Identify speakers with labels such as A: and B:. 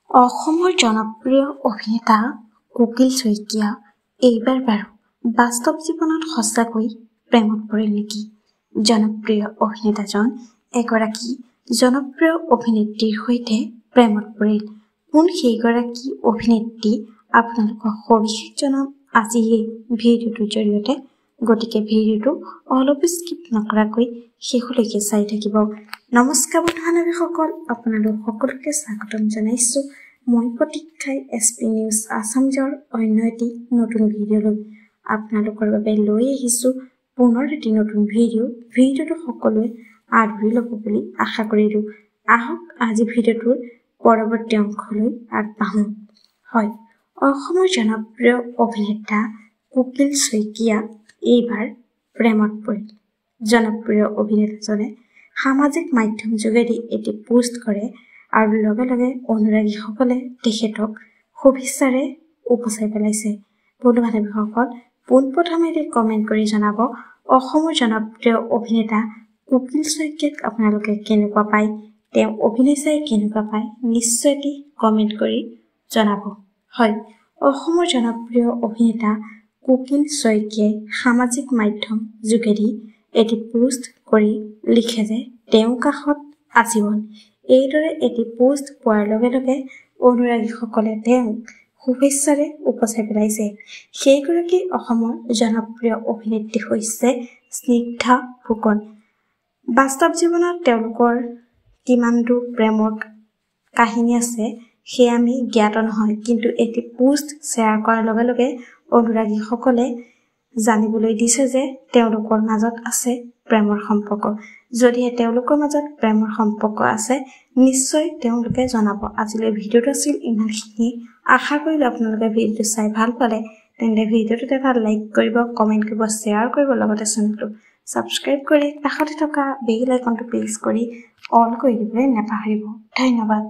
A: অসমৰ জনপ্ৰিয় অভিনেতা কোকিল শইকীয়া এইবাৰ বাৰু বাস্তৱ জীৱনত সঁচাকৈ প্ৰেমত পৰিল নেকি? জনপ্ৰিয় অভিনেতাজন এগৰাকী জনপ্ৰিয় অভিনেত্ৰীৰ সৈতে প্ৰেমত পৰিল। কোন সেইগৰাকী অভিনেত্ৰী আপোনালোকক সবিশেষ জনাম আজি এই ভিডিঅ'টোৰ জৰিয়তে। গতিকে ভিডিঅ'টো অলপ স্কিপ নকৰাকৈ শেষলৈকে চাই থাকিব। নমস্কাৰ বন্ধু-বান্ধৱীসকল, আপোনালোক সকলোকে স্বাগতম জনাইছোঁ। মই প্ৰতীক্ষাই SP নিউজ আছামৰ অন্য এটি নতুন ভিডিঅ'লৈ আপোনালোকৰ বাবে লৈ আহিছোঁ পুনৰ এটি নতুন ভিডিঅ'টো সকলোৱে আদৰি ল'ব বুলি আশা কৰিলোঁ। আহক আজি ভিডিঅ'টোৰ পৰৱৰ্তী অংশলৈ আগবাঢ়ো। হয়, অসমৰ জনপ্ৰিয় অভিনেতা কোকিল শইকীয়া এইবাৰ প্ৰেমত পৰিল। জনপ্ৰিয় অভিনেতাজনে সামাজিক মাধ্যম যোগেদি এটি পোষ্ট কৰে আৰু লগে লগে অনুৰাগীসকলে তেখেতক শুভেচ্ছাৰে উপচাই পেলাইছে। বন্ধু-বান্ধৱীসকল, পোনপ্ৰথমে কমেণ্ট কৰি জনাব অসমৰ জনপ্ৰিয় অভিনেতা কোকিল শইকীয়াক আপোনালোকে কেনেকুৱা পায়, তেওঁ অভিনয় চাই কেনেকুৱা পায়, নিশ্চয় এটি কমেণ্ট কৰি জনাব। হয়, অসমৰ জনপ্ৰিয় অভিনেতা কোকিল শইকীয়াই সামাজিক মাধ্যম যোগেদি এটি পোষ্ট কৰি লিখে যে তেওঁ কাষত আজীৱন। এইদৰে এটি পোষ্ট পোৱাৰ লগে লগে অনুৰাগীসকলে তেওঁক শুভেচ্ছাৰে উপচাই পেলাইছে। সেইগৰাকী অসমৰ জনপ্ৰিয় অভিনেত্ৰী হৈছে স্নিগ্ধা ফুকন। বাস্তৱ জীৱনত তেওঁলোকৰ কিমান দূৰ প্ৰেমৰ কাহিনী আছে সেয়া আমি জ্ঞাত নহয়, কিন্তু এটি পোষ্ট শ্বেয়াৰ কৰাৰ লগে লগে অনুৰাগীসকলে জানিবলৈ দিছে যে তেওঁলোকৰ মাজত আছে প্ৰেমৰ সম্পৰ্ক। যদিহে তেওঁলোকৰ মাজত প্ৰেমৰ সম্পৰ্ক আছে নিশ্চয় তেওঁলোকে জনাব। আজিলৈ ভিডিঅ'টো আছিল ইমানখিনি। আশা কৰিলোঁ আপোনালোকে ভিডিঅ'টো চাই ভাল পালে। তেন্তে ভিডিঅ'টোত এটা লাইক কৰিব, কমেণ্ট কৰিব, শ্বেয়াৰ কৰিব, লগতে চেনেলটো ছাবস্ক্ৰাইব কৰি কাষতে থকা বেল আইকনটো প্ৰেছ কৰি অল কৰি দিবলৈ নাপাহৰিব। ধন্যবাদ।